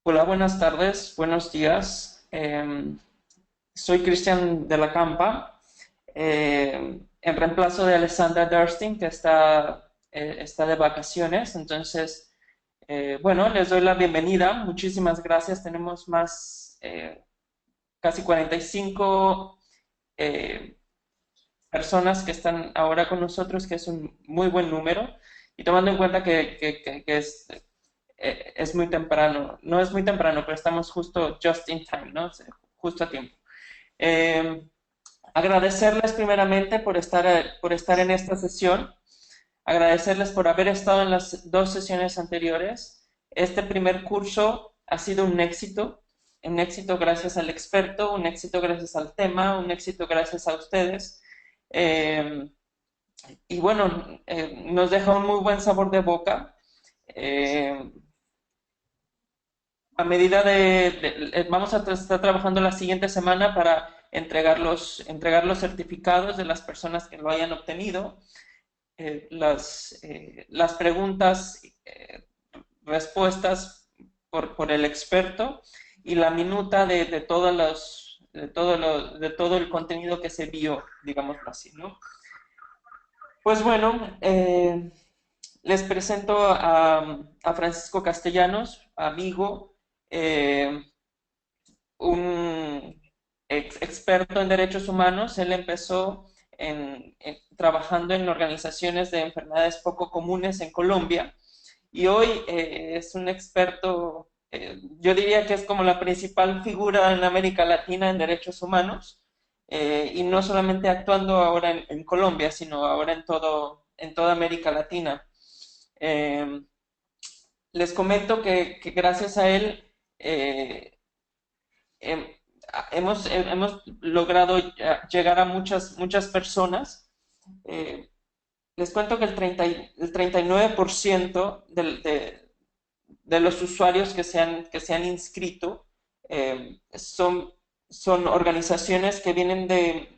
Hola, buenas tardes, buenos días. Soy Cristian de la Campa, en reemplazo de Alessandra Durstin, que está de vacaciones. Entonces, bueno, les doy la bienvenida. Muchísimas gracias. Tenemos casi 45 eh, personas que están ahora con nosotros, que es un muy buen número. Y tomando en cuenta que es muy temprano, no es muy temprano, pero estamos justo just in time, ¿no? Justo a tiempo. Eh, Agradecerles primeramente por estar en esta sesión, agradecerles por haber estado en las dos sesiones anteriores. Este primer curso ha sido un éxito gracias al experto, un éxito gracias al tema, un éxito gracias a ustedes. Eh, y bueno, nos deja un muy buen sabor de boca. Eh, a medida vamos a estar trabajando la siguiente semana para entregar los certificados de las personas que lo hayan obtenido, las preguntas, respuestas por el experto y la minuta de todo el contenido que se vio, digámoslo así, ¿no? Pues bueno, les presento a Francisco Castellanos, amigo, eh, un experto en derechos humanos. Él empezó trabajando en organizaciones de enfermedades poco comunes en Colombia y hoy es un experto, yo diría que es como la principal figura en América Latina en derechos humanos, y no solamente actuando ahora en Colombia, sino ahora en toda América Latina. Eh, Les comento que gracias a él eh, hem- hemos logrado llegar a muchas personas. Eh, Les cuento que el 39% de los usuarios que se han inscrito eh, son, son organizaciones que vienen de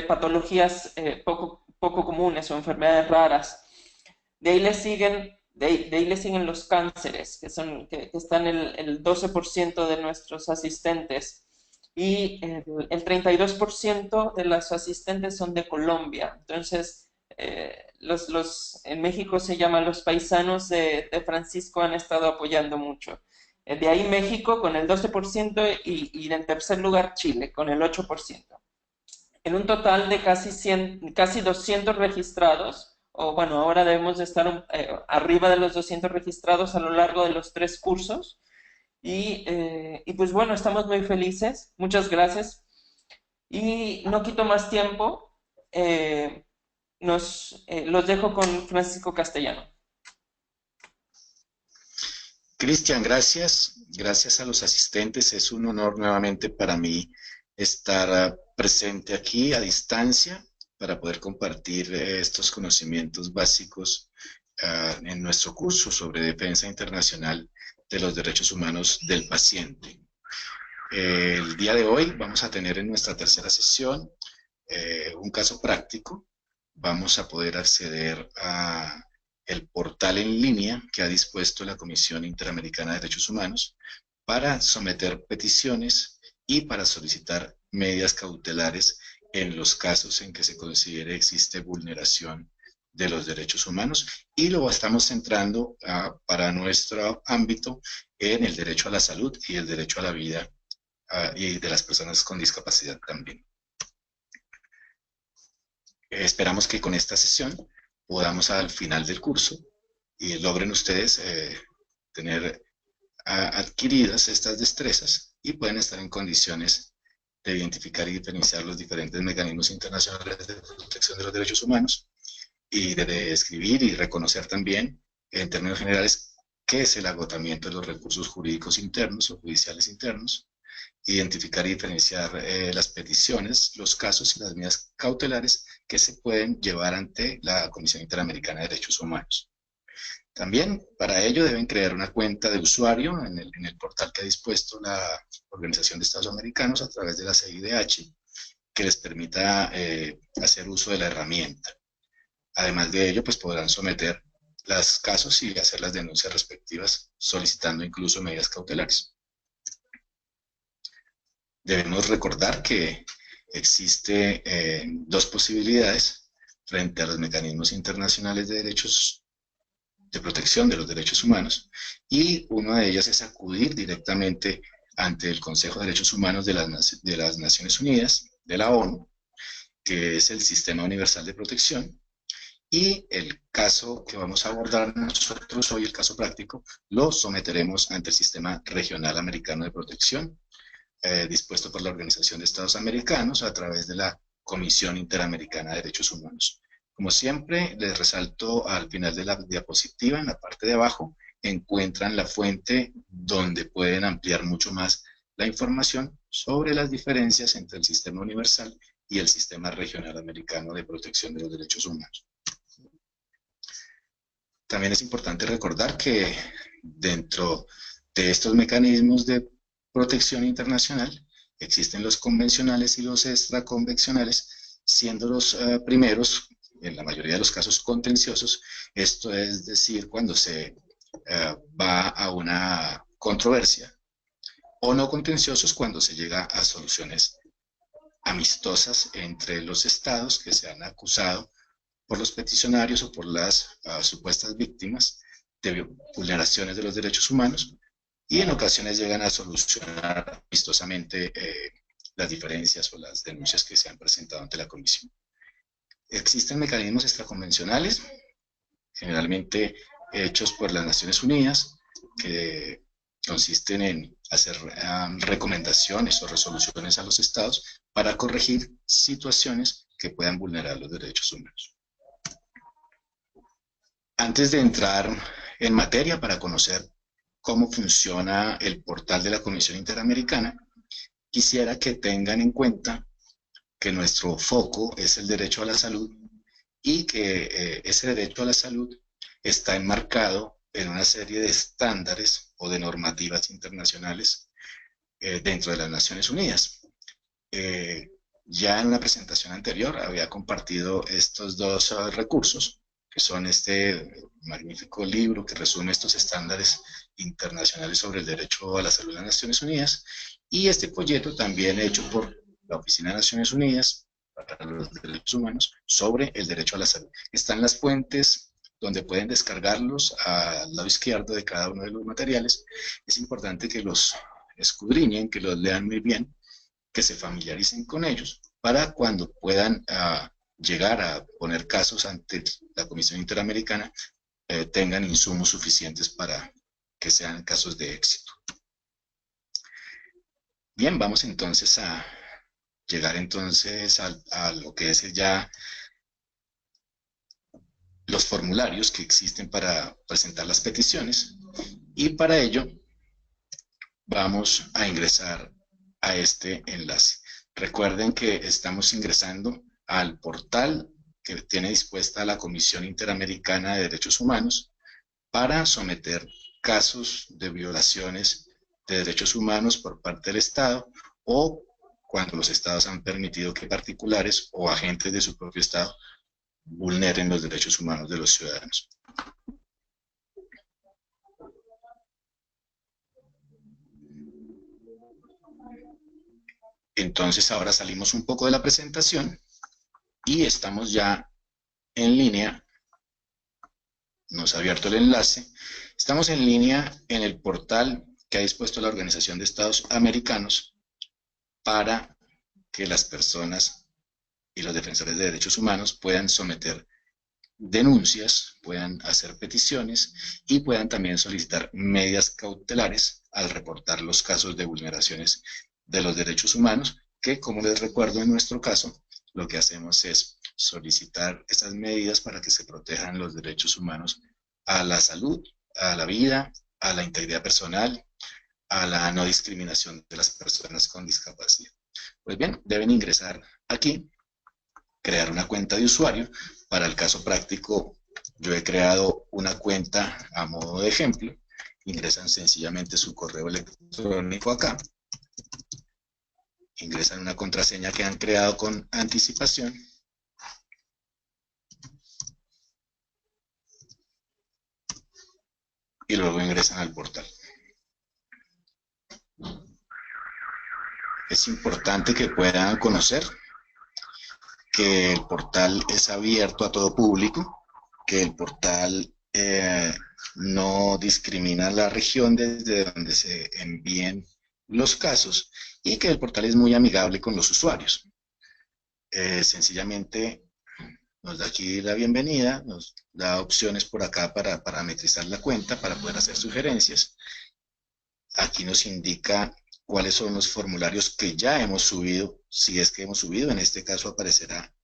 patologías poco comunes o enfermedades raras. De ahí le siguen los cánceres, que están el 12% de nuestros asistentes. Y el 32% de los asistentes son de Colombia. Entonces, en México se llaman los paisanos de Francisco, han estado apoyando mucho. De ahí México con el 12% y en tercer lugar Chile con el 8%. En un total de casi 200 registrados, o bueno, ahora debemos de estar arriba de los 200 registrados a lo largo de los tres cursos. Y pues bueno, estamos muy felices. Muchas gracias. Y no quito más tiempo. eh, los dejo con Francisco Castellano. Cristian, gracias. Gracias a los asistentes. Es un honor nuevamente para mí estar presente aquí a distancia para poder compartir estos conocimientos básicos en nuestro curso sobre defensa internacional de los derechos humanos del paciente. El día de hoy vamos a tener en nuestra tercera sesión un caso práctico. Vamos a poder acceder a el portal en línea que ha dispuesto la Comisión Interamericana de Derechos Humanos para someter peticiones y para solicitar medidas cautelares en los casos en que se considere existe vulneración de los derechos humanos, y lo estamos centrando para nuestro ámbito en el derecho a la salud y el derecho a la vida y de las personas con discapacidad también. Esperamos que con esta sesión podamos al final del curso y logren ustedes tener adquiridas estas destrezas y pueden estar en condiciones de identificar y diferenciar los diferentes mecanismos internacionales de protección de los derechos humanos y de describir y reconocer también, en términos generales, qué es el agotamiento de los recursos jurídicos internos o judiciales internos, identificar y diferenciar las peticiones, los casos y las medidas cautelares que se pueden llevar ante la Comisión Interamericana de Derechos Humanos. También para ello deben crear una cuenta de usuario en el portal que ha dispuesto la Organización de Estados Americanos a través de la CIDH, que les permita hacer uso de la herramienta. Además de ello, pues podrán someter los casos y hacer las denuncias respectivas, solicitando incluso medidas cautelares. Debemos recordar que existe dos posibilidades frente a los mecanismos internacionales de derechos de protección de los derechos humanos, y una de ellas es acudir directamente ante el Consejo de Derechos Humanos de las Naciones Unidas, de la ONU, que es el Sistema Universal de Protección, y el caso que vamos a abordar nosotros hoy, el caso práctico, lo someteremos ante el Sistema Regional Americano de Protección, dispuesto por la Organización de Estados Americanos a través de la Comisión Interamericana de Derechos Humanos. Como siempre, les resalto al final de la diapositiva, en la parte de abajo, encuentran la fuente donde pueden ampliar mucho más la información sobre las diferencias entre el Sistema Universal y el Sistema Regional Americano de Protección de los Derechos Humanos. También es importante recordar que dentro de estos mecanismos de protección internacional existen los convencionales y los extraconvencionales, siendo los primeros, en la mayoría de los casos, contenciosos. Esto es decir, cuando se va a una controversia, o no contenciosos cuando se llega a soluciones amistosas entre los estados que se han acusado por los peticionarios o por las supuestas víctimas de vulneraciones de los derechos humanos, y en ocasiones llegan a solucionar amistosamente las diferencias o las denuncias que se han presentado ante la Comisión. Existen mecanismos extraconvencionales, generalmente hechos por las Naciones Unidas, que consisten en hacer recomendaciones o resoluciones a los estados para corregir situaciones que puedan vulnerar los derechos humanos. Antes de entrar en materia para conocer cómo funciona el portal de la Comisión Interamericana, quisiera que tengan en cuenta que nuestro foco es el derecho a la salud, y que ese derecho a la salud está enmarcado en una serie de estándares o de normativas internacionales dentro de las Naciones Unidas. Ya en una presentación anterior había compartido estos dos recursos, que son este magnífico libro que resume estos estándares internacionales sobre el derecho a la salud de las Naciones Unidas, y este folleto también hecho por la Oficina de Naciones Unidas para los Derechos Humanos sobre el derecho a la salud. Están las fuentes donde pueden descargarlos al lado izquierdo de cada uno de los materiales. Es importante que los escudriñen, que los lean muy bien, que se familiaricen con ellos, para cuando puedan llegar a poner casos ante la Comisión Interamericana, tengan insumos suficientes para que sean casos de éxito. Bien, vamos entonces a llegar entonces a lo que es ya los formularios que existen para presentar las peticiones, y para ello vamos a ingresar a este enlace. Recuerden que estamos ingresando al portal que tiene dispuesta la Comisión Interamericana de Derechos Humanos para someter casos de violaciones de derechos humanos por parte del Estado, o cuando los estados han permitido que particulares o agentes de su propio estado vulneren los derechos humanos de los ciudadanos. Entonces ahora salimos un poco de la presentación y estamos ya en línea. Nos ha abierto el enlace. Estamos en línea en el portal que ha dispuesto la Organización de Estados Americanos para que las personas y los defensores de derechos humanos puedan someter denuncias, puedan hacer peticiones y puedan también solicitar medidas cautelares al reportar los casos de vulneraciones de los derechos humanos, que, como les recuerdo, en nuestro caso, lo que hacemos es solicitar esas medidas para que se protejan los derechos humanos a la salud, a la vida, a la integridad personal, a la no discriminación de las personas con discapacidad. Pues bien, deben ingresar aquí, crear una cuenta de usuario. Para el caso práctico, yo he creado una cuenta a modo de ejemplo. Ingresan sencillamente su correo electrónico acá, ingresan una contraseña que han creado con anticipación, y luego ingresan al portal. Es importante que puedan conocer que el portal es abierto a todo público, que el portal no discrimina la región desde donde se envíen los casos y que el portal es muy amigable con los usuarios. Sencillamente nos da aquí la bienvenida, nos da opciones por acá para parametrizar la cuenta, para poder hacer sugerencias. Aquí nos indica cuáles son los formularios que ya hemos subido, si es que hemos subido, en este caso aparecerá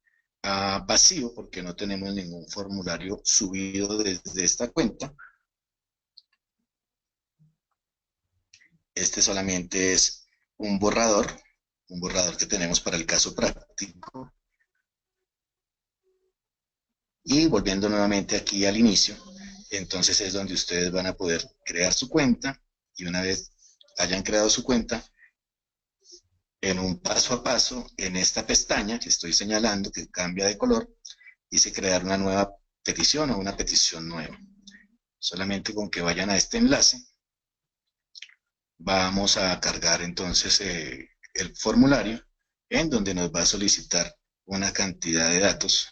vacío porque no tenemos ningún formulario subido desde esta cuenta. Este solamente es un borrador que tenemos para el caso práctico. Y volviendo nuevamente aquí al inicio, entonces es donde ustedes van a poder crear su cuenta y una vez hayan creado su cuenta, en un paso a paso, en esta pestaña que estoy señalando, que cambia de color, dice crear una nueva petición o una petición nueva. Solamente con que vayan a este enlace, vamos a cargar entonces el formulario en donde nos va a solicitar una cantidad de datos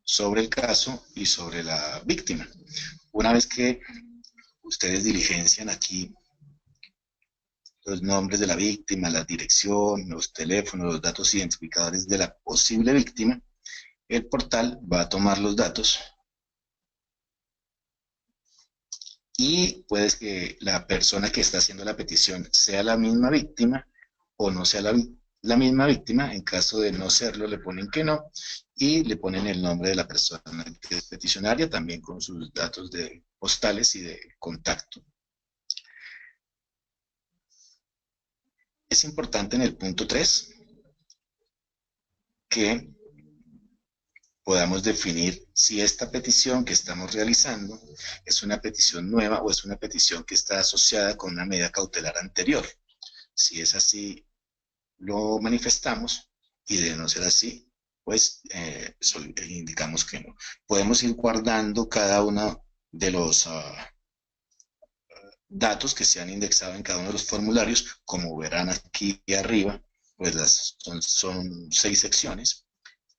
sobre el caso y sobre la víctima. Una vez que ustedes diligencian aquí los nombres de la víctima, la dirección, los teléfonos, los datos identificadores de la posible víctima, el portal va a tomar los datos y puede que la persona que está haciendo la petición sea la misma víctima o no sea la misma víctima. En caso de no serlo, le ponen que no y le ponen el nombre de la persona que es peticionaria, también con sus datos de postales y de contacto. Es importante en el punto 3 que podamos definir si esta petición que estamos realizando es una petición nueva o es una petición que está asociada con una medida cautelar anterior. Si es así, lo manifestamos y de no ser así, pues indicamos que no. Podemos ir guardando cada uno de los datos que se han indexado en cada uno de los formularios. Como verán aquí arriba, pues son 6 secciones.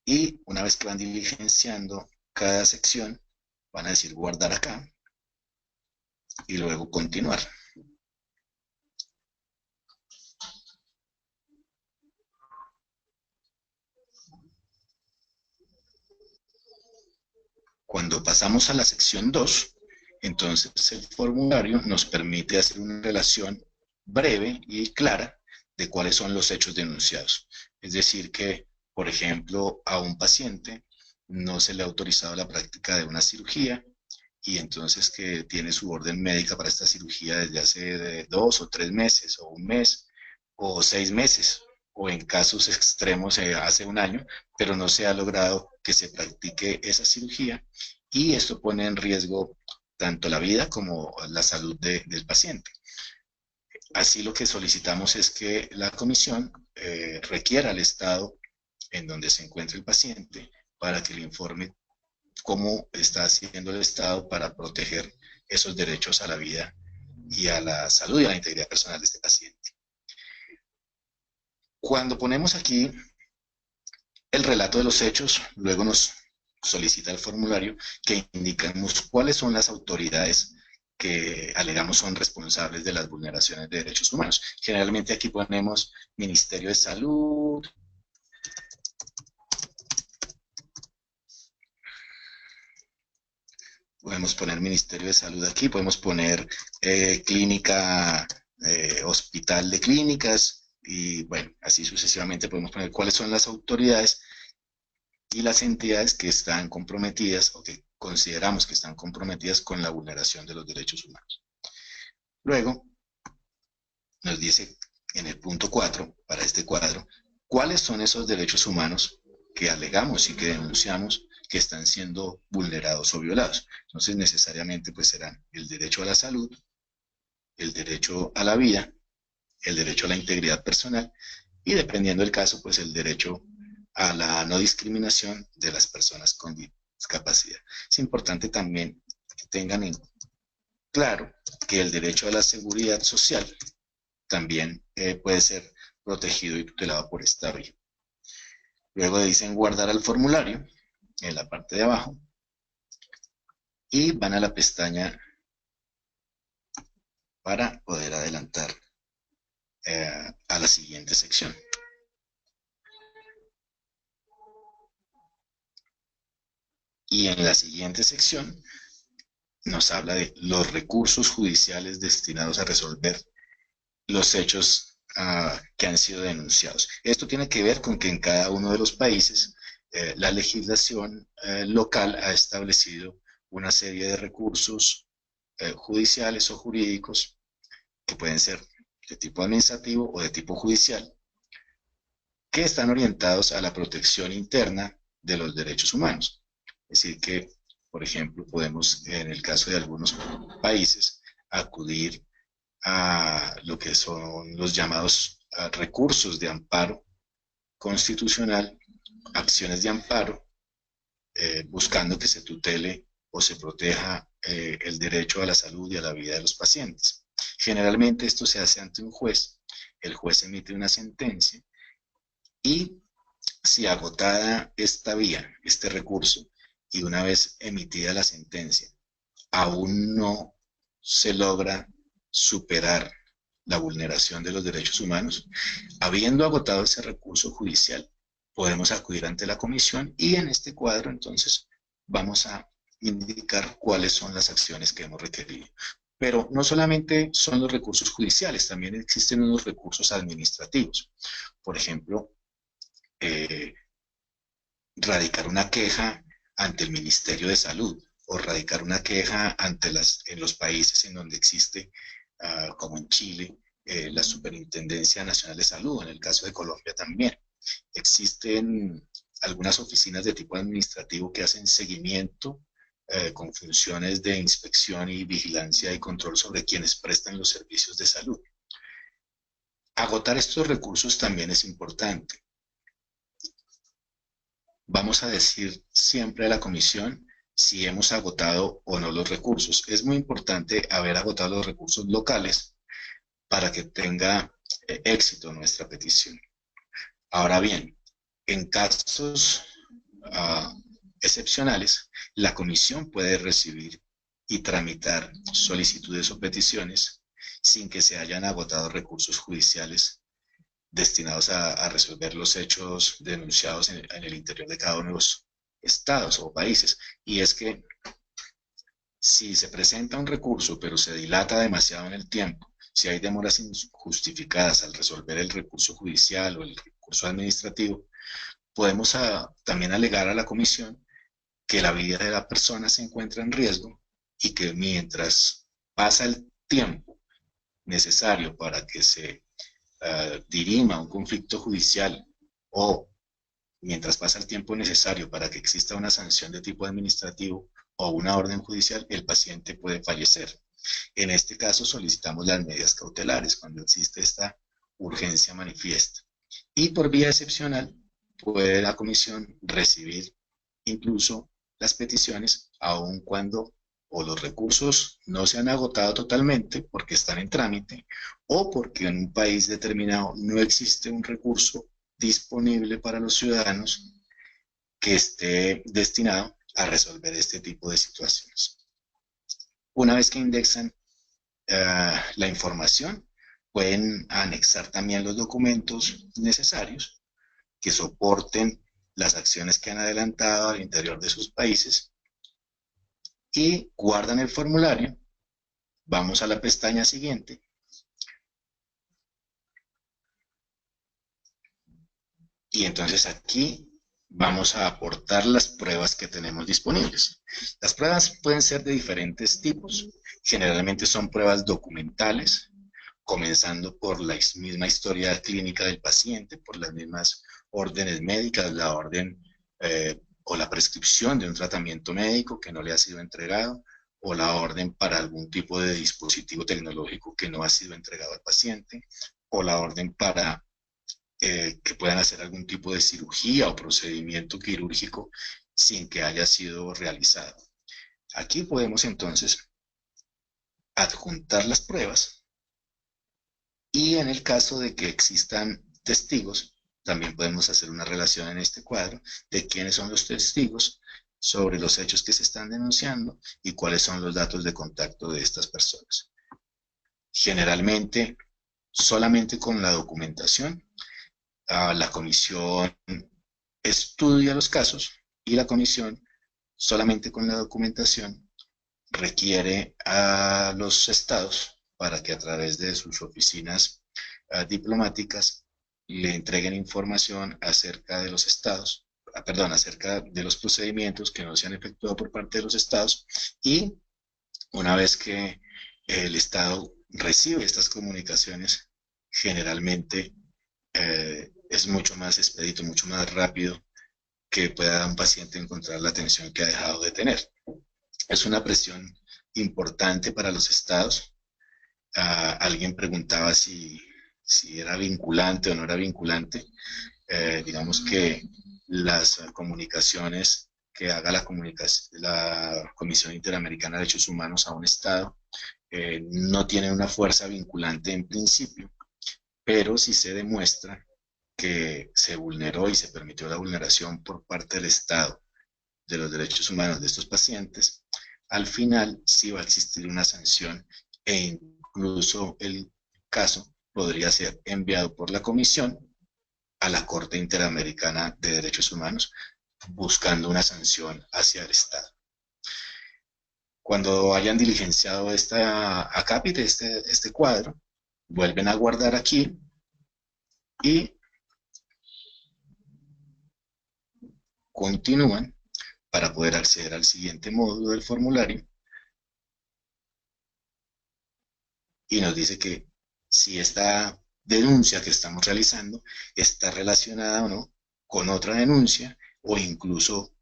Y una vez que van diligenciando cada sección, van a decir guardar acá y luego continuar. Cuando pasamos a la sección 2, entonces el formulario nos permite hacer una relación breve y clara de cuáles son los hechos denunciados. Es decir, que, por ejemplo, a un paciente no se le ha autorizado la práctica de una cirugía y entonces que tiene su orden médica para esta cirugía desde hace 2 o 3 meses o un mes o 6 meses o en casos extremos hace un año, pero no se ha logrado que se practique esa cirugía y esto pone en riesgo tanto la vida como la salud del paciente. Así lo que solicitamos es que la comisión requiera al estado en donde se encuentre el paciente para que le informe cómo está haciendo el Estado para proteger esos derechos a la vida y a la salud y a la integridad personal de este paciente. Cuando ponemos aquí el relato de los hechos, luego nos solicita el formulario que indicamos cuáles son las autoridades que alegamos son responsables de las vulneraciones de derechos humanos. Generalmente aquí ponemos Ministerio de Salud, podemos poner Ministerio de Salud aquí, podemos poner clínica, hospital de clínicas, y bueno, así sucesivamente podemos poner cuáles son las autoridades y las entidades que están comprometidas o que consideramos que están comprometidas con la vulneración de los derechos humanos. Luego, nos dice en el punto 4, para este cuadro, cuáles son esos derechos humanos que alegamos y que denunciamos que están siendo vulnerados o violados. Entonces, necesariamente, pues serán el derecho a la salud, el derecho a la vida, el derecho a la integridad personal y, dependiendo del caso, pues el derecho a la no discriminación de las personas con discapacidad. Es importante también que tengan en claro que el derecho a la seguridad social también puede ser protegido y tutelado por esta vía. Luego dicen guardar al formulario en la parte de abajo y van a la pestaña para poder adelantar a la siguiente sección. Y en la siguiente sección nos habla de los recursos judiciales destinados a resolver los hechos que han sido denunciados. Esto tiene que ver con que en cada uno de los países la legislación local ha establecido una serie de recursos judiciales o jurídicos que pueden ser de tipo administrativo o de tipo judicial, que están orientados a la protección interna de los derechos humanos. Es decir, que, por ejemplo, podemos, en el caso de algunos países, acudir a lo que son los llamados recursos de amparo constitucional, acciones de amparo, buscando que se tutele o se proteja el derecho a la salud y a la vida de los pacientes. Generalmente esto se hace ante un juez, el juez emite una sentencia y si agotada esta vía, este recurso, y una vez emitida la sentencia, aún no se logra superar la vulneración de los derechos humanos, habiendo agotado ese recurso judicial, podemos acudir ante la comisión y en este cuadro entonces vamos a indicar cuáles son las acciones que hemos requerido. Pero no solamente son los recursos judiciales, también existen unos recursos administrativos. Por ejemplo, radicar una queja ante el Ministerio de Salud o radicar una queja ante en los países en donde existe, como en Chile, la Superintendencia Nacional de Salud, en el caso de Colombia también. Existen algunas oficinas de tipo administrativo que hacen seguimiento con funciones de inspección y vigilancia y control sobre quienes prestan los servicios de salud. Agotar estos recursos también es importante. Vamos a decir siempre a la comisión si hemos agotado o no los recursos. Es muy importante haber agotado los recursos locales para que tenga éxito nuestra petición. Ahora bien, en casos excepcionales, la comisión puede recibir y tramitar solicitudes o peticiones sin que se hayan agotado recursos judiciales destinados a resolver los hechos denunciados en el interior de cada uno de los estados o países. Y es que si se presenta un recurso pero se dilata demasiado en el tiempo, si hay demoras injustificadas al resolver el recurso judicial o el recurso administrativo, podemos también alegar a la comisión que la vida de la persona se encuentra en riesgo y que mientras pasa el tiempo necesario para que se dirima un conflicto judicial o mientras pasa el tiempo necesario para que exista una sanción de tipo administrativo o una orden judicial, el paciente puede fallecer. En este caso solicitamos las medidas cautelares cuando existe esta urgencia manifiesta. Y por vía excepcional puede la comisión recibir incluso las peticiones aun cuando o los recursos no se han agotado totalmente porque están en trámite o porque en un país determinado no existe un recurso disponible para los ciudadanos que esté destinado a resolver este tipo de situaciones. Una vez que indexan la información, pueden anexar también los documentos necesarios que soporten las acciones que han adelantado al interior de sus países y guardan el formulario. Vamos a la pestaña siguiente. Y entonces aquí vamos a aportar las pruebas que tenemos disponibles. Las pruebas pueden ser de diferentes tipos. Generalmente son pruebas documentales, comenzando por la misma historia clínica del paciente, por las mismas órdenes médicas, la orden o la prescripción de un tratamiento médico que no le ha sido entregado, o la orden para algún tipo de dispositivo tecnológico que no ha sido entregado al paciente, o la orden para que puedan hacer algún tipo de cirugía o procedimiento quirúrgico sin que haya sido realizado. Aquí podemos entonces adjuntar las pruebas y en el caso de que existan testigos, también podemos hacer una relación en este cuadro de quiénes son los testigos sobre los hechos que se están denunciando y cuáles son los datos de contacto de estas personas. Generalmente, solamente con la documentación, la comisión estudia los casos y la comisión, solamente con la documentación, requiere a los estados para que a través de sus oficinas diplomáticas le entreguen información acerca de los estados, perdón, acerca de los procedimientos que no se han efectuado por parte de los estados, y una vez que el estado recibe estas comunicaciones, generalmente es mucho más expedito, mucho más rápido que pueda un paciente encontrar la atención que ha dejado de tener. Es una presión importante para los estados. Alguien preguntaba si era vinculante o no era vinculante. Digamos que las comunicaciones que haga la Comisión Interamericana de Derechos Humanos a un estado no tienen una fuerza vinculante en principio, pero si se demuestra que se vulneró y se permitió la vulneración por parte del Estado de los derechos humanos de estos pacientes, al final sí va a existir una sanción e incluso el caso podría ser enviado por la Comisión a la Corte Interamericana de Derechos Humanos buscando una sanción hacia el Estado. Cuando hayan diligenciado esta acápite, este cuadro, vuelven a guardar aquí y continúan para poder acceder al siguiente módulo del formulario y nos dice que si esta denuncia que estamos realizando está relacionada o no con otra denuncia o incluso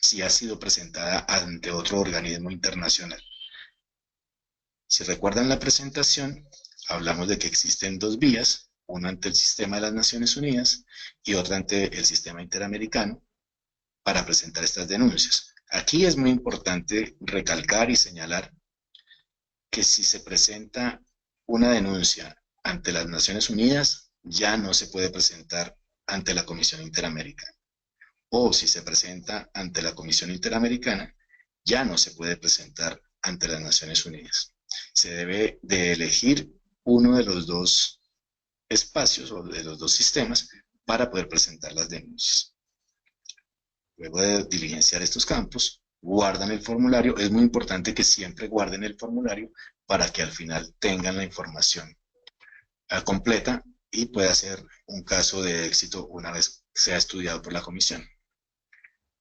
si ha sido presentada ante otro organismo internacional. Si recuerdan la presentación, hablamos de que existen dos vías, una ante el sistema de las Naciones Unidas y otra ante el sistema interamericano para presentar estas denuncias. Aquí es muy importante recalcar y señalar que si se presenta una denuncia ante las Naciones Unidas, ya no se puede presentar ante la Comisión Interamericana. O si se presenta ante la Comisión Interamericana, ya no se puede presentar ante las Naciones Unidas. Se debe de elegir uno de los dos espacios o de los dos sistemas para poder presentar las denuncias. Luego de diligenciar estos campos, guardan el formulario. Es muy importante que siempre guarden el formulario para que al final tengan la información completa y pueda ser un caso de éxito una vez sea estudiado por la comisión.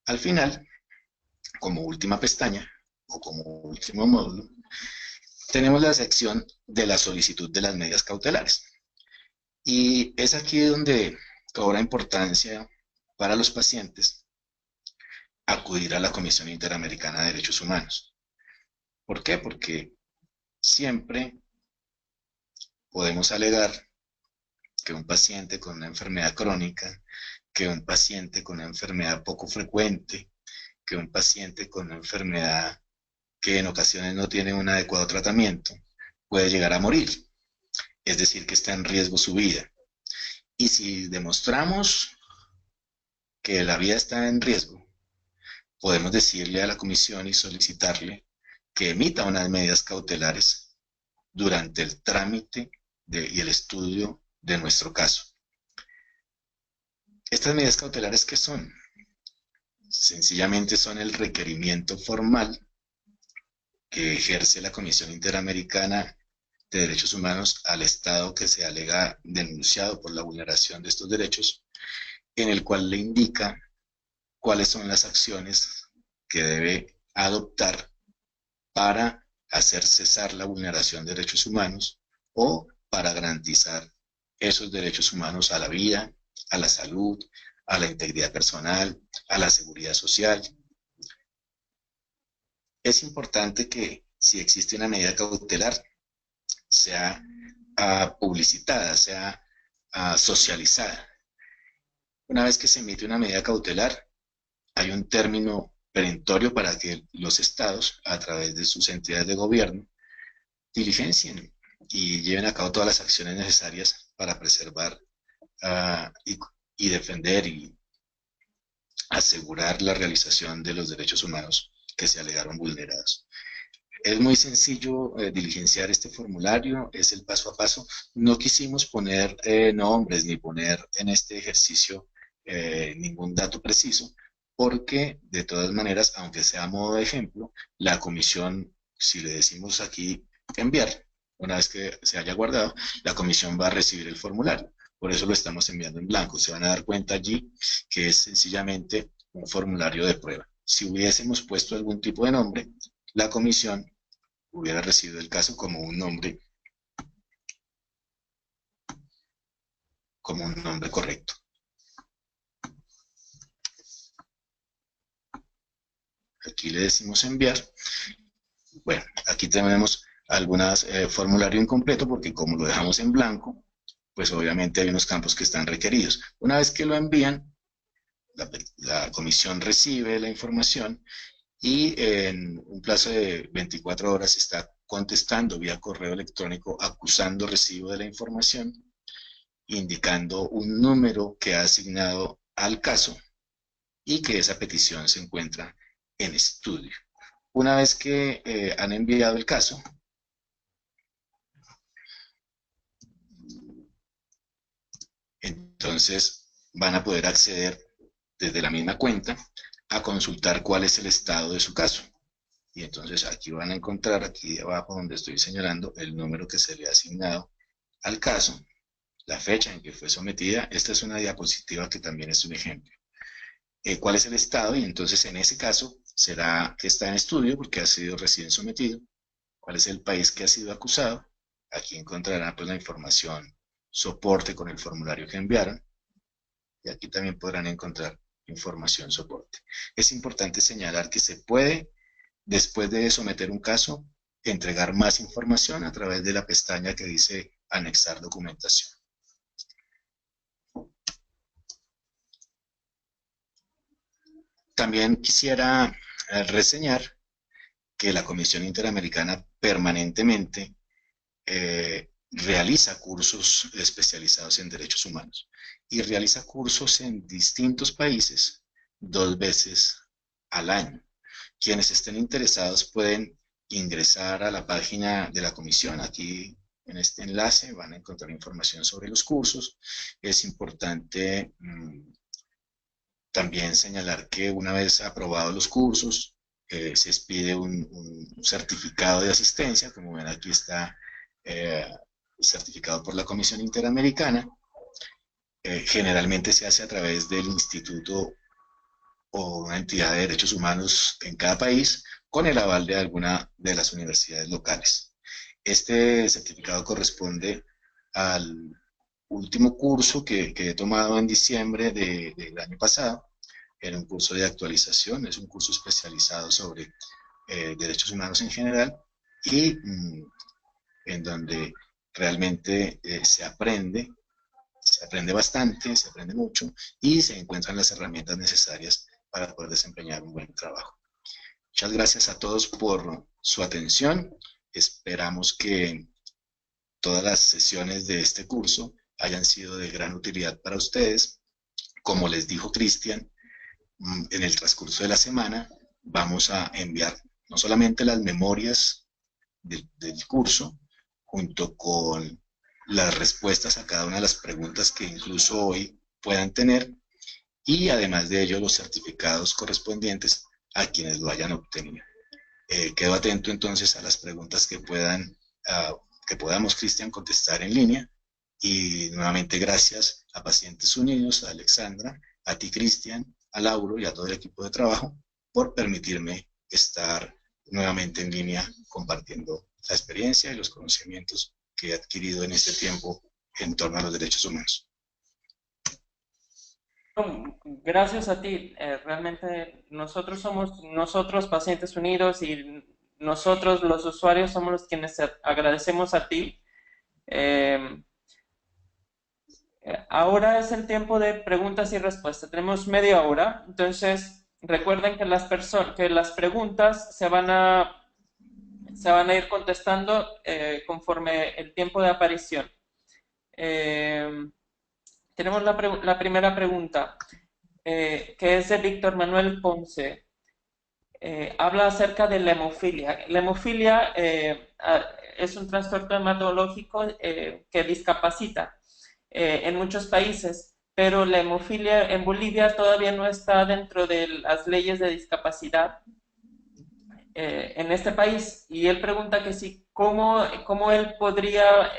Al final, como última pestaña o como último módulo, tenemos la sección de la solicitud de las medidas cautelares. Y es aquí donde cobra importancia para los pacientes acudir a la Comisión Interamericana de Derechos Humanos. ¿Por qué? Porque siempre podemos alegar que un paciente con una enfermedad crónica, que un paciente con una enfermedad poco frecuente, que un paciente con una enfermedad que en ocasiones no tiene un adecuado tratamiento, puede llegar a morir. Es decir, que está en riesgo su vida. Y si demostramos que la vida está en riesgo, podemos decirle a la comisión y solicitarle que emita unas medidas cautelares durante el trámite y el estudio de nuestro caso. Estas medidas cautelares, ¿qué son? Sencillamente son el requerimiento formal que ejerce la Comisión Interamericana de Derechos Humanos al Estado que se alega denunciado por la vulneración de estos derechos, en el cual le indica cuáles son las acciones que debe adoptar para hacer cesar la vulneración de derechos humanos o para garantizar esos derechos humanos a la vida, a la salud, a la integridad personal, a la seguridad social. Es importante que si existe una medida cautelar, sea publicitada, sea socializada. Una vez que se emite una medida cautelar, hay un término perentorio para que los estados, a través de sus entidades de gobierno, diligencien y lleven a cabo todas las acciones necesarias para preservar y defender y asegurar la realización de los derechos humanos que se alegaron vulnerados. Es muy sencillo diligenciar este formulario, es el paso a paso. No quisimos poner nombres ni poner en este ejercicio ningún dato preciso, porque de todas maneras, aunque sea a modo de ejemplo, la comisión, si le decimos aquí enviar, una vez que se haya guardado, la comisión va a recibir el formulario. Por eso lo estamos enviando en blanco. Se van a dar cuenta allí que es sencillamente un formulario de prueba. Si hubiésemos puesto algún tipo de nombre, la comisión hubiera recibido el caso como un nombre correcto. Aquí le decimos enviar. Bueno, aquí tenemos algunas formulario incompleto porque como lo dejamos en blanco, pues obviamente hay unos campos que están requeridos. Una vez que lo envían, la comisión recibe la información y en un plazo de 24 horas está contestando vía correo electrónico acusando recibo de la información, indicando un número que ha asignado al caso y que esa petición se encuentra en estudio. Una vez que han enviado el caso, entonces van a poder acceder desde la misma cuenta a consultar cuál es el estado de su caso. Y entonces aquí van a encontrar, aquí abajo donde estoy señalando, el número que se le ha asignado al caso, la fecha en que fue sometida. Esta es una diapositiva que también es un ejemplo. ¿Cuál es el estado? Y entonces en ese caso será que está en estudio porque ha sido recién sometido. ¿Cuál es el país que ha sido acusado? Aquí encontrarán pues la información soporte con el formulario que enviaron. Y aquí también podrán encontrar información soporte. Es importante señalar que se puede, después de someter un caso, entregar más información a través de la pestaña que dice anexar documentación. También quisiera reseñar que la Comisión Interamericana permanentemente realiza cursos especializados en derechos humanos y realiza cursos en distintos países 2 veces al año. Quienes estén interesados pueden ingresar a la página de la comisión. Aquí en este enlace van a encontrar información sobre los cursos. Es importante también señalar que una vez aprobados los cursos, se expide un certificado de asistencia, como ven aquí está certificado por la Comisión Interamericana. Generalmente se hace a través del instituto o una entidad de derechos humanos en cada país, con el aval de alguna de las universidades locales. Este certificado corresponde al último curso que he tomado en diciembre del año pasado. Era un curso de actualización, es un curso especializado sobre derechos humanos en general y en donde realmente se aprende bastante, se aprende mucho y se encuentran las herramientas necesarias para poder desempeñar un buen trabajo. Muchas gracias a todos por su atención. Esperamos que todas las sesiones de este curso hayan sido de gran utilidad para ustedes. Como les dijo Cristian, en el transcurso de la semana vamos a enviar no solamente las memorias del curso, junto con las respuestas a cada una de las preguntas que incluso hoy puedan tener, y además de ello los certificados correspondientes a quienes lo hayan obtenido. Quedo atento entonces a las preguntas que podamos, Cristian, contestar en línea. Y nuevamente gracias a Pacientes Unidos, a Alexandra, a ti, Cristian, a Lauro y a todo el equipo de trabajo por permitirme estar nuevamente en línea compartiendo la experiencia y los conocimientos que he adquirido en este tiempo en torno a los derechos humanos. Gracias a ti. Realmente nosotros Pacientes Unidos y nosotros los usuarios somos los quienes agradecemos a ti. Ahora es el tiempo de preguntas y respuestas. Tenemos media hora, entonces recuerden que que las preguntas se van a ir contestando conforme el tiempo de aparición. Eh, tenemos la primera pregunta, que es de Víctor Manuel Ponce. Habla acerca de la hemofilia. La hemofilia es un trastorno hematológico que discapacita en muchos países, pero la hemofilia en Bolivia todavía no está dentro de las leyes de discapacidad en este país. Y él pregunta que si, cómo él podría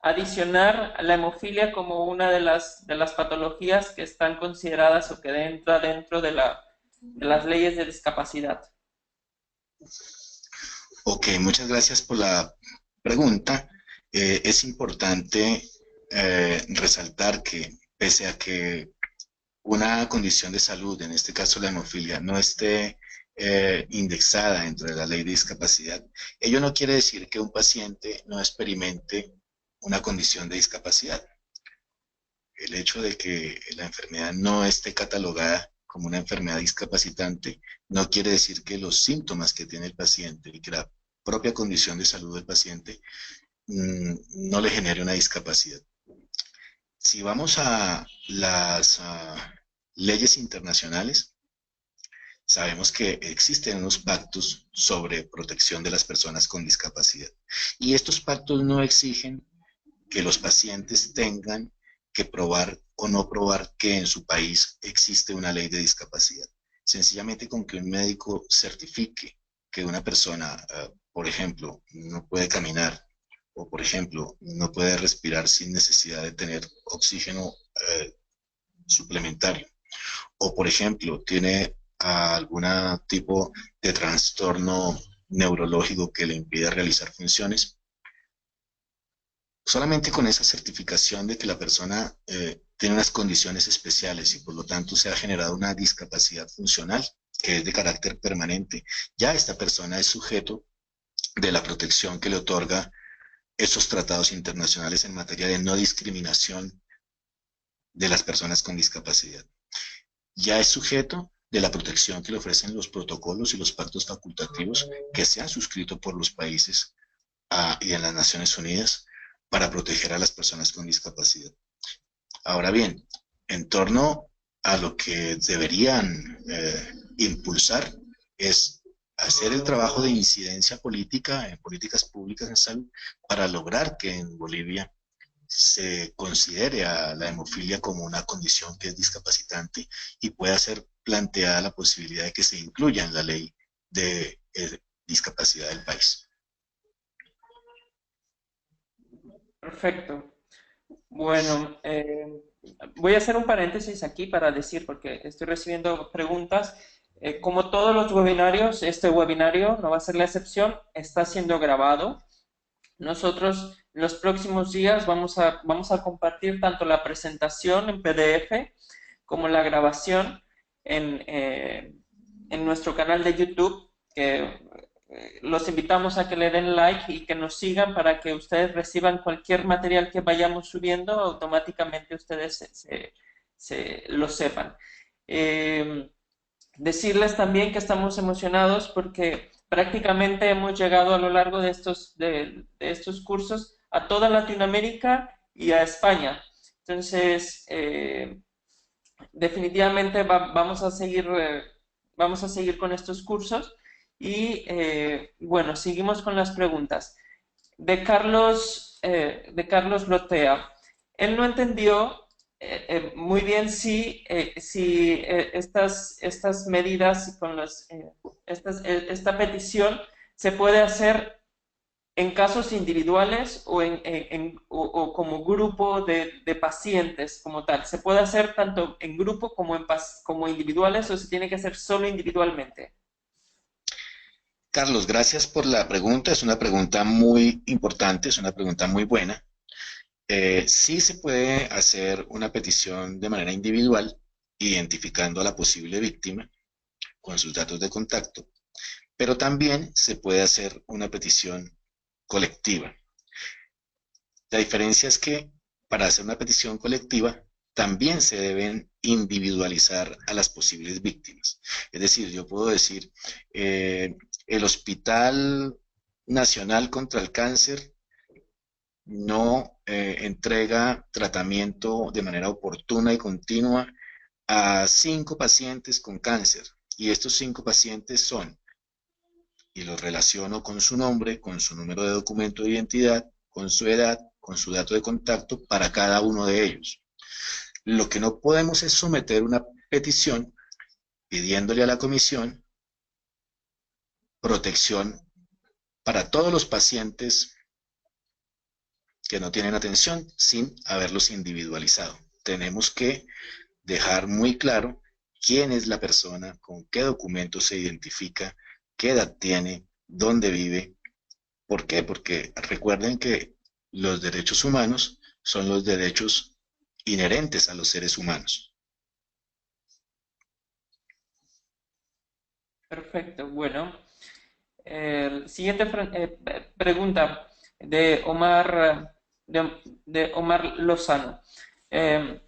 adicionar a la hemofilia como una de las patologías que están consideradas o que entra dentro de las leyes de discapacidad. Ok, muchas gracias por la pregunta. Es importante resaltar que pese a que una condición de salud, en este caso la hemofilia, no esté indexada dentro de la ley de discapacidad, ello no quiere decir que un paciente no experimente una condición de discapacidad. El hecho de que la enfermedad no esté catalogada como una enfermedad discapacitante no quiere decir que los síntomas que tiene el paciente y que la propia condición de salud del paciente no le genere una discapacidad. Si vamos a las leyes internacionales, sabemos que existen unos pactos sobre protección de las personas con discapacidad. Y estos pactos no exigen que los pacientes tengan que probar o no probar que en su país existe una ley de discapacidad. Sencillamente con que un médico certifique que una persona, por ejemplo, no puede caminar o, por ejemplo, no puede respirar sin necesidad de tener oxígeno suplementario o, por ejemplo, tiene algún tipo de trastorno neurológico que le impide realizar funciones, solamente con esa certificación de que la persona tiene unas condiciones especiales y por lo tanto se ha generado una discapacidad funcional que es de carácter permanente, ya esta persona es sujeto de la protección que le otorga esos tratados internacionales en materia de no discriminación de las personas con discapacidad. Ya es sujeto de la protección que le ofrecen los protocolos y los pactos facultativos que se han suscrito por los países y en las Naciones Unidas para proteger a las personas con discapacidad. Ahora bien, en torno a lo que deberían impulsar es hacer el trabajo de incidencia política en políticas públicas en salud para lograr que en Bolivia se considere a la hemofilia como una condición que es discapacitante y pueda ser planteada la posibilidad de que se incluya en la ley de discapacidad del país. Perfecto. Bueno, voy a hacer un paréntesis aquí para decir, porque estoy recibiendo preguntas. Como todos los webinarios, este webinario no va a ser la excepción, está siendo grabado. Nosotros en los próximos días vamos a compartir tanto la presentación en PDF como la grabación en, eh, en nuestro canal de YouTube, que los invitamos a que le den like y que nos sigan para que ustedes reciban cualquier material que vayamos subiendo, automáticamente ustedes lo sepan. Eh, Decirles también que estamos emocionados porque prácticamente hemos llegado a lo largo de estos cursos a toda Latinoamérica y a España. Entonces, definitivamente vamos a seguir con estos cursos y bueno, seguimos con las preguntas. De Carlos Lotea. Él no entendió muy bien si estas medidas con esta petición se puede hacer en casos individuales o como grupo de pacientes como tal. ¿Se puede hacer tanto en grupo como, como individuales o se tiene que hacer solo individualmente? Carlos, gracias por la pregunta. Es una pregunta muy importante, es una pregunta muy buena. Sí se puede hacer una petición de manera individual, identificando a la posible víctima con sus datos de contacto, pero también se puede hacer una petición colectiva. La diferencia es que para hacer una petición colectiva también se deben individualizar a las posibles víctimas. Es decir, yo puedo decir, el Hospital Nacional contra el Cáncer no entrega tratamiento de manera oportuna y continua a 5 pacientes con cáncer. Y estos 5 pacientes son, y los relaciono con su nombre, con su número de documento de identidad, con su edad, con su dato de contacto para cada uno de ellos. Lo que no podemos es someter una petición pidiéndole a la comisión protección para todos los pacientes que no tienen atención sin haberlos individualizado. Tenemos que dejar muy claro quién es la persona, con qué documento se identifica, qué edad tiene, dónde vive. ¿Por qué? Porque recuerden que los derechos humanos son los derechos inherentes a los seres humanos. Perfecto, bueno. Siguiente pregunta de Omar, de Omar Lozano. Eh,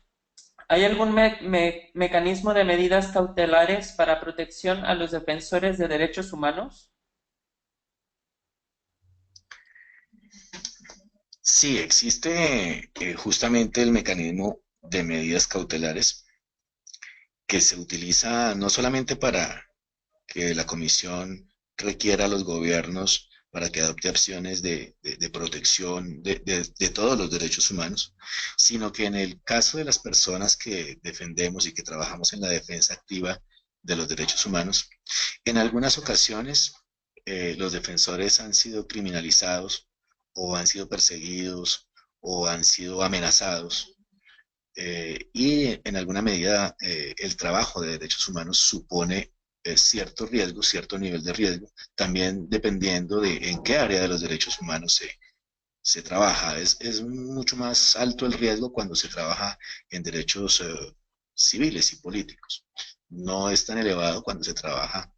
¿Hay algún mecanismo de medidas cautelares para protección a los defensores de derechos humanos? Sí, existe justamente el mecanismo de medidas cautelares que se utiliza no solamente para que la comisión requiera a los gobiernos para que adopte acciones de protección de todos los derechos humanos, sino que en el caso de las personas que defendemos y que trabajamos en la defensa activa de los derechos humanos, en algunas ocasiones los defensores han sido criminalizados o han sido perseguidos o han sido amenazados y en alguna medida el trabajo de derechos humanos supone cierto riesgo, cierto nivel de riesgo, también dependiendo de en qué área de los derechos humanos se trabaja. Es mucho más alto el riesgo cuando se trabaja en derechos civiles y políticos. No es tan elevado cuando se trabaja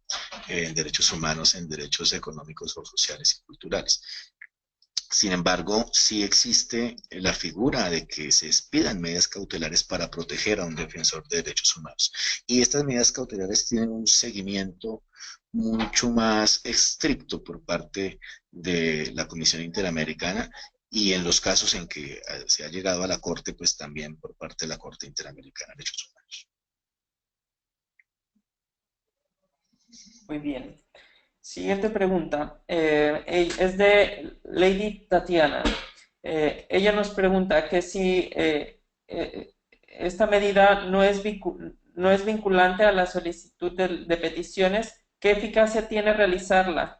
en derechos humanos, en derechos económicos o sociales y culturales. Sin embargo, sí existe la figura de que se expidan medidas cautelares para proteger a un defensor de derechos humanos. Y estas medidas cautelares tienen un seguimiento mucho más estricto por parte de la Comisión Interamericana y en los casos en que se ha llegado a la Corte, pues también por parte de la Corte Interamericana de Derechos Humanos. Muy bien. Siguiente pregunta. Es de Lady Tatiana. Ella nos pregunta que si esta medida no es vinculante a la solicitud de peticiones, ¿qué eficacia tiene realizarla?